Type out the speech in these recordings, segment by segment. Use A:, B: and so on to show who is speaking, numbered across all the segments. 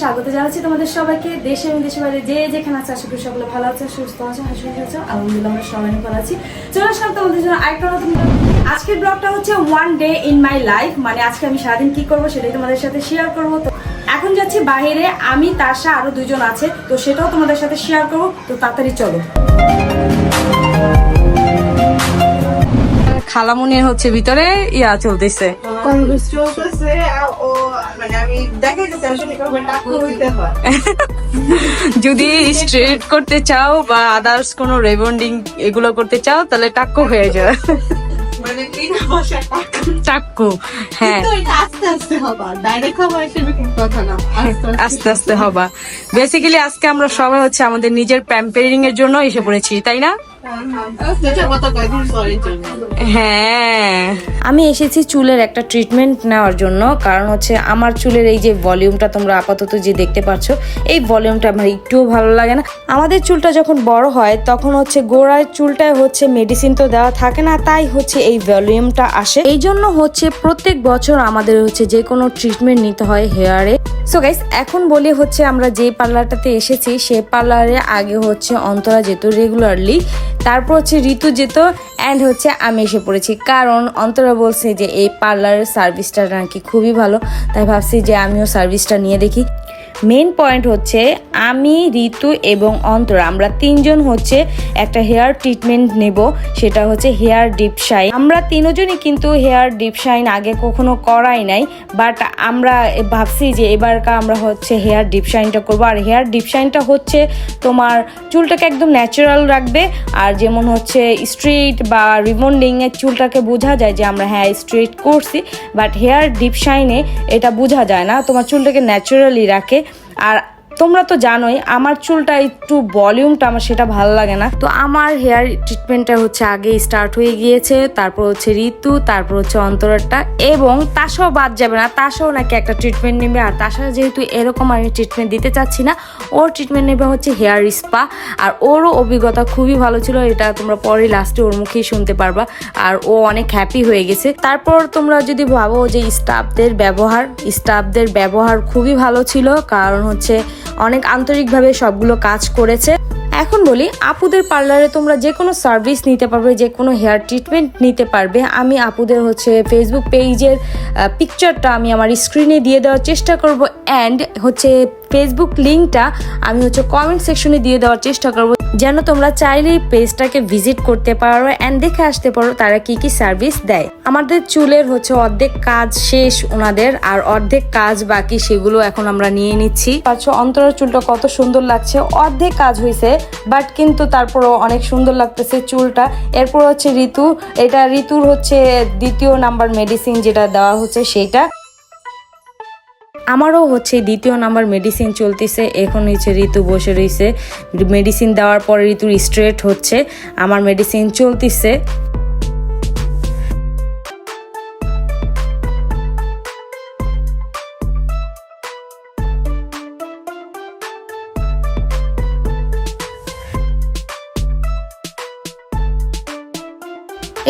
A: স্বাগত জানাচ্ছি তোমাদের সবাইকে দেশে এবং দেশের বাইরে যে যেখানে আছে আশা করি সকলে ভালো আছে, সুস্থ আছে, হাসি খুশি আছে। আলহামদুলিল্লাহ আমরা সবাই ভালো আছি। চলে আসলাম তোমাদের জন্য আরেকটা নতুন ব্লগ। আজকের ব্লগটা হচ্ছে one day in my life, মানে আজকে আমি সারাদিন কি করবো সেটাই তোমাদের সাথে শেয়ার করবো। তো এখন যাচ্ছি বাইরে, আমি তারসা আরো দুজন আছে, তো সেটাও তোমাদের সাথে শেয়ার করবো। তো তাড়াতাড়ি চলো। খালামুনির হচ্ছে ভিতরে ইয়া চলতেছে, যদি স্ট্রেট করতে চাও বা আদার্স কোনো রেবন্ডিং এগুলো করতে চাও তাহলে টাক্কু হয়ে যাবে, টাক্কু। হ্যাঁ, আস্তে আস্তে হবা। বেসিক্যালি আজকে আমরা সবাই হচ্ছে আমাদের নিজের প্যাম্পারিং এর জন্য এসে পড়েছি, তাই না? হ্যাঁ, আমি এসেছি চুলের একটা ট্রিটমেন্ট নেওয়ার জন্য, কারণ হচ্ছে আমার চুলের এই যে ভলিউমটা তোমরা আপাতত যে দেখতে পাচ্ছ, এই ভলিউমটা আমার একটুও ভালো লাগে না। আমাদের চুলটা যখন বড় হয় তখন হচ্ছে গোড়ায় চুলটায় হচ্ছে মেডিসিন তো দেওয়া থাকে না, তাই হচ্ছে এই ভলিউমটা আসে। এই জন্য হচ্ছে প্রত্যেক বছর আমাদের হচ্ছে যে কোনো ট্রিটমেন্ট নিতে হয় হেয়ারে। সো গাইস, এখন বলি হচ্ছে আমরা যে পার্লারটাতে এসেছি সে পার্লারে আগে হচ্ছে অন্তরা যেত রেগুলারলি, তারপর হচ্ছে ঋতু যেত, অ্যান্ড হচ্ছে আমি এসে পড়েছি। কারণ অন্তরা বলছে যে এই পার্লারের সার্ভিসটা নাকি খুবই ভালো, তাই ভাবছি যে আমিও সার্ভিসটা নিয়ে দেখি। মেন পয়েন্ট হচ্ছে আমি, ঋতু এবং অন্তরা আমরা তিনজন হচ্ছে একটা হেয়ার ট্রিটমেন্ট নেব, সেটা হচ্ছে হেয়ার ডিপ শাইন। আমরা তিনজনই কিন্তু হেয়ার ডিপ শাইন আগে কখনো করাই নাই, বাট আমরা ভাবছি যে এবারকার আমরা হচ্ছে হেয়ার ডিপ শাইনটা করবো। আর হেয়ার ডিপ শাইনটা হচ্ছে তোমার চুলটাকে একদম ন্যাচারাল রাখবে, আর যেমন হচ্ছে স্ট্রেট বা রিবন্ডিং এর চুলটাকে বোঝা যায় যে আমরা হ্যাঁ স্ট্রেট করছি, বাট হেয়ার ডিপ শাইনে এটা বোঝা যায় না, তোমার চুলটাকে ন্যাচারালি রাখে। আর তোমরা তো জানোই আমার চুলটা একটু ভলিউমটা আমার সেটা ভালো লাগে না, তো আমার হেয়ার ট্রিটমেন্টটা হচ্ছে আগে স্টার্ট হয়ে গিয়েছে, তারপর হচ্ছে ঋতু, তারপর হচ্ছে অন্তরাটা, এবং তাসাও বাদ যাবে না, তাসাও নাকি একটা ট্রিটমেন্ট নেবে। আর তাসা যেহেতু এরকম আমি ট্রিটমেন্ট দিতে চাচ্ছি না, ওর ট্রিটমেন্ট নেবে হচ্ছে হেয়ার স্পা, আর ওরও অভিজ্ঞতা খুবই ভালো ছিল, এটা তোমরা পরে লাস্টে ওর মুখেই শুনতে পারবা। আর ও অনেক হ্যাপি হয়ে গেছে। তারপর তোমরা যদি ভাবো যে স্টাফদের ব্যবহার খুবই ভালো ছিল, কারণ হচ্ছে অনেক আন্তরিকভাবে সবগুলো কাজ করেছে। এখন বলি, আপুদের পার্লারে তোমরা যে কোনো সার্ভিস নিতে পারবে, যে কোনো হেয়ার ট্রিটমেন্ট নিতে পারবে। আমি আপুদের হচ্ছে ফেসবুক পেজের পিকচারটা আমি আমার স্ক্রিনে দিয়ে দেওয়ার চেষ্টা করব, অ্যান্ড হচ্ছে ফেসবুক লিঙ্কটা আমি হচ্ছে কমেন্ট সেকশনে দিয়ে দেওয়ার চেষ্টা করব, যেন তোমরা চাইলেই পেজটাকে ভিজিট করতে পারো অ্যান্ড দেখে আসতে পারো তারা কি কি সার্ভিস দেয়। আমাদের চুলের হচ্ছে অর্ধেক কাজ শেষ ওনাদের, আর অর্ধেক কাজ বাকি, সেগুলো এখন আমরা নিয়ে নিচ্ছি। পাচ্ছ অন্তরার চুলটা কত সুন্দর লাগছে, অর্ধেক কাজ হয়েছে বাট কিন্তু তারপরও অনেক সুন্দর লাগতেছে চুলটা। এরপর হচ্ছে ঋতু, এটা ঋতুর হচ্ছে দ্বিতীয় নাম্বার মেডিসিন যেটা দেওয়া হচ্ছে সেইটা। আমারও হচ্ছে দ্বিতীয় নাম্বার মেডিসিন চলতেছে, এখন হচ্ছে ঋতু বসে রয়েছে, মেডিসিন দেওয়ার পরে ঋতুর স্ট্রেট হচ্ছে, আমার মেডিসিন চলতেছে।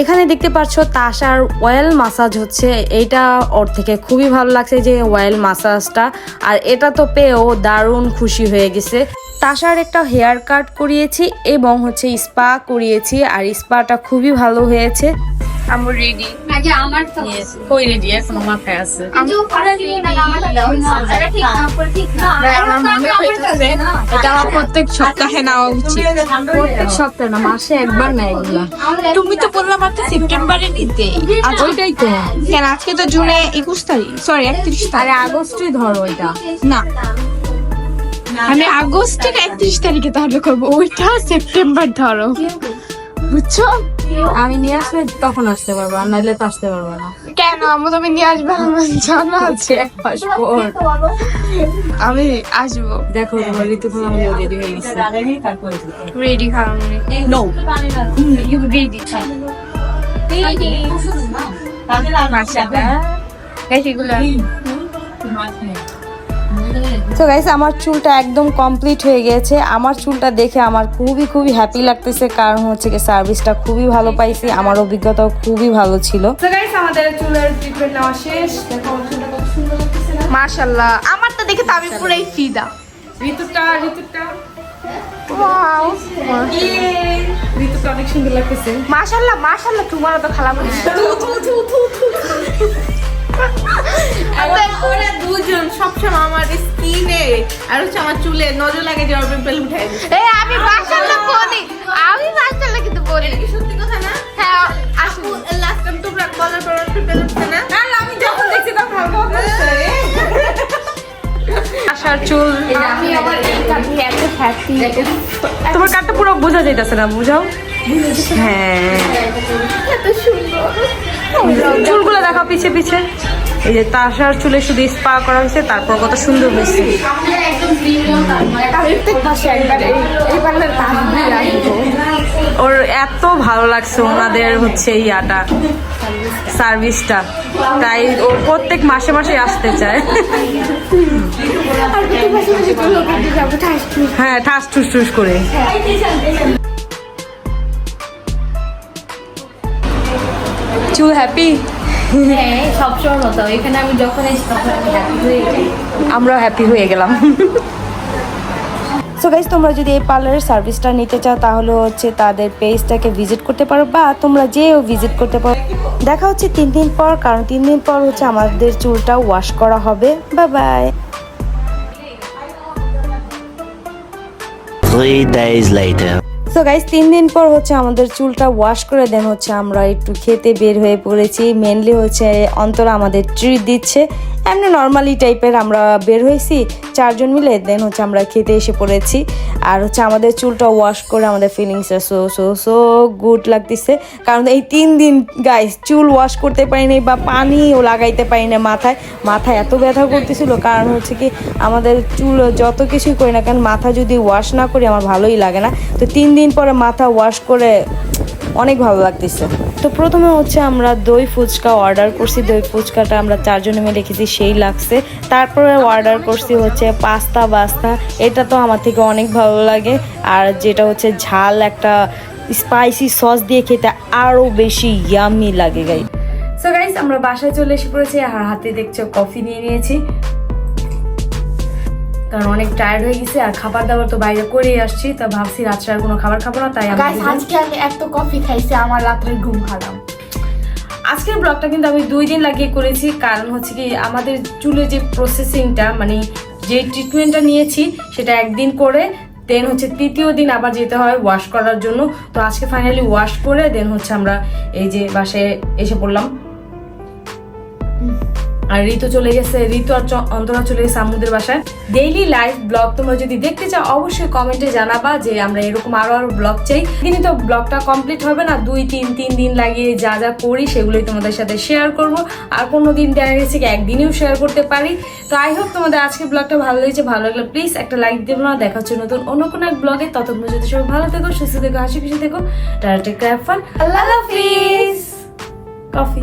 A: এখানে দেখতে পাচ্ছ তাসার অয়েল মাসাজ হচ্ছে, এইটা ওর থেকে খুবই ভালো লাগছে যে অয়েল মাসাজটা, আর এটা তো পেয়েও দারুণ খুশি হয়ে গেছে। তাসার একটা হেয়ার কাট করিয়েছি এবং হচ্ছে স্পা করিয়েছি, আর স্পাটা খুবই ভালো হয়েছে।
B: আমার রেডি আগে আমার তো কই রেডি এখনো মাথায় আছে। এটা আমার প্রত্যেক সপ্তাহে নেওয়া উচিত, প্রত্যেক সপ্তাহে না, মাসে একবার নেয় এগুলা। তুমি তো বললাম মাত্র সেপ্টেম্বরে নিতে, ওইটাই তো কেন, আজকে তো জুনে 21 তারিখ, সরি 31 তারিখ,
A: আগস্টই ধরো ওইটা
B: না আমি আগস্টের 31 তারিখে তাহলে করবো, ওইটা সেপ্টেম্বর ধরো, বুঝছো?
A: আমি নিয়ে আসলে তখন আসতে পারবো, আর নাইলে তো আসতে পারবো না।
B: কেন আমি তুমি নিয়ে আসবে? আমার জানা আছে
A: এক মাস পর
B: আমি আসবো।
A: দেখো ঋতু রেডি হয়ে গেছে,
B: রেডি খাওয়ানি নো ইউ রেডি মাশাআল্লাহ। এগুলো
A: তো গাইস আমার চুলটা একদম কমপ্লিট হয়ে গেছে। আমার চুলটা দেখে আমার খুবই হ্যাপি লাগতেছে, কারণ হচ্ছে কি সার্ভিসটা খুবই ভালো পাইছি, আমার অভিজ্ঞতাও খুবই ভালো ছিল। তো গাইস আমাদের চুলের ট্রিটমেন্ট নেওয়া শেষ। দেখো আমার চুলটা কত সুন্দর লাগতেছে না?
B: মাশাআল্লাহ, আমার তো দেখে তো আমি পুরাই ফিদা।
A: ঋতুটা
B: ওয়াও,
A: ঋতুটা অনেক সুন্দর লাগতেছে।
B: মাশাআল্লাহ মাশাআল্লাহ, তোমারও তো খালা মনে হয়।
C: ওরা দুজন সবসময় আমার স্কিনে আর হচ্ছে আমার চুলে নজর লাগে যে ওর পিম্পল উঠাই দিচ্ছে।
B: এই আমি মাশাআল্লাহ বলি, আমি মাশাআল্লাহ কিন্তু বলি।
C: এটা কি সত্যি কথা না?
B: হ্যাঁ
C: আপু লাস্ট টাইম তোমরা বলার পর ওর পিম্পল উঠছে না?
A: না আমি যখন দেখছি তখন ভালো লাগছে। আশার চুল,
B: আমি আমার এই কাটি এত হ্যাপি।
A: তোমার কাটটা পুরো বোঝা যাইতেছে না, বুঝাও। হ্যাঁ
B: এত সুন্দর।
A: চুলগুলো দেখো পিছে পিছে। এই যে তাশার চুলে শুধু স্পা করা হয়েছে, তারপর কত সুন্দর হয়েছে।
B: প্রত্যেক মাসে একবার এই পার্লার তাসবি রাখবো।
A: ওর এত ভালো লাগছে ওনাদের হচ্ছে ইয়াটা সার্ভিসটা, তাই ও প্রত্যেক মাসে মাসে আসতে চায়।
B: আর প্রত্যেক মাসে মাসে চুল কাটতে যাবো ঠাসঠুস।
A: হ্যাঁ ঠাস ঠুস ঠুস করে। চুল হ্যাপি?
B: হ্যাঁ সবসময় মতো, এখানে আমি যখন এসে তখন আমি হ্যাপি হয়ে যাই।
A: আমরাও হ্যাপি হয়ে গেলাম। সো গাইস তোমরা যদি এই পার্লারের সার্ভিসটা নিতে চাও তাহলে হচ্ছে তাদের পেজটাকে ভিজিট করতে পারো, বা তোমরা যেও ভিজিট করতে পারো। দেখা হচ্ছে 3 দিন পর, কারণ 3 দিন পর হচ্ছে আমাদের চুলটা ওয়াশ করা হবে। Bye bye.
D: 3 days later.
A: So guys 3 দিন পর হচ্ছে আমাদের চুলটা ওয়াশ করে দেন হচ্ছে আমরা একটু খেতে বের হয়ে পড়েছি। মেনলি হচ্ছে অন্তরা আমাদের ট্রিট দিচ্ছে, এমনি নর্মালি টাইপের আমরা বের হয়েছি 4 জন মিলে, দেন হচ্ছে আমরা খেতে এসে পড়েছি। আর হচ্ছে আমাদের চুলটা ওয়াশ করে আমাদের ফিলিংসটা সো গুড লাগতেছে, কারণ এই 3 দিন গাইস চুল ওয়াশ করতে পারিনি বা পানিও লাগাইতে পারি না মাথায় এত ব্যথা করতেছিল। কারণ হচ্ছে কি আমাদের চুল যত কিছুই করি না কারণ মাথা যদি ওয়াশ না করি আমার ভালোই লাগে না। তো 3 দিন পরে মাথা ওয়াশ করে অনেক ভালো লাগতেছে। তো প্রথমে হচ্ছে আমরা দই ফুচকা অর্ডার করছি, দই ফুচকাটা আমরা 4 জনে মিলে খেয়েছি, সেই লাগছে। তারপরে অর্ডার করছি হচ্ছে পাস্তা, এটা তো আমার থেকে অনেক ভালো লাগে, আর যেটা হচ্ছে ঝাল একটা স্পাইসি সস দিয়ে খেতে আরও বেশি ইয়ামি লাগে গাইস। সো গাইস আমরা বাসায় চলে এসে পড়েছি, আর হাতে দেখছো কফি নিয়ে নিয়েছি, কারণ অনেক টায়ার্ড হয়ে গেছে আর খাবার দাবার তো বাইরে করেই আসছি। তা ভাবছি রাত্রে আর কোনো খাবার খাবো না, তাই
B: গাইস আজকে আমি এত কফি খাইছি আমার রাত্রে ঘুম হারাম।
A: আজকের ব্লগটা কিন্তু আমি 2 দিন লাগিয়ে করেছি, কারণ হচ্ছে কি আমাদের চুলের যে প্রসেসিংটা মানে যে ট্রিটমেন্টটা নিয়েছি সেটা একদিন করে দেন হচ্ছে 3য় দিন আবার যেতে হয় ওয়াশ করার জন্য। তো আজকে ফাইনালি ওয়াশ করে দেন হচ্ছে আমরা এই যে বাসায় এসে পড়লাম। আর ঋতু চলে গেছে, ঋতু আর অন্তরা চলে গেছে আম্মুদের বাসায়। ডেইলি লাইভ ব্লগ তোমরা যদি দেখতে চাও অবশ্যই কমেন্টে জানাবা যে আমরা এরকম আরো ব্লগ চাই। কিন্তু তো ব্লগটা কমপ্লিট হবে না, 2-3 দিন লাগিয়ে যা করি সেগুলোই তোমাদের সাথে শেয়ার করব। আর কোনো দিন দেখা গেছে কি একদিনেও শেয়ার করতে পারি। তো আই হোপ তোমাদের আজকের ব্লগটা ভালো লেগেছে, ভালো লাগলে প্লিজ একটা লাইক দেবো না। দেখা হচ্ছে নতুন অন্য কোনো এক ব্লগে, ততক্ষণ যদি সবাই ভালো থেকো, সুস্থ থেকো, হাসি খুশি থেকো। টাটা, টেক কেয়ার, আল্লাহ হাফিজ। কফি।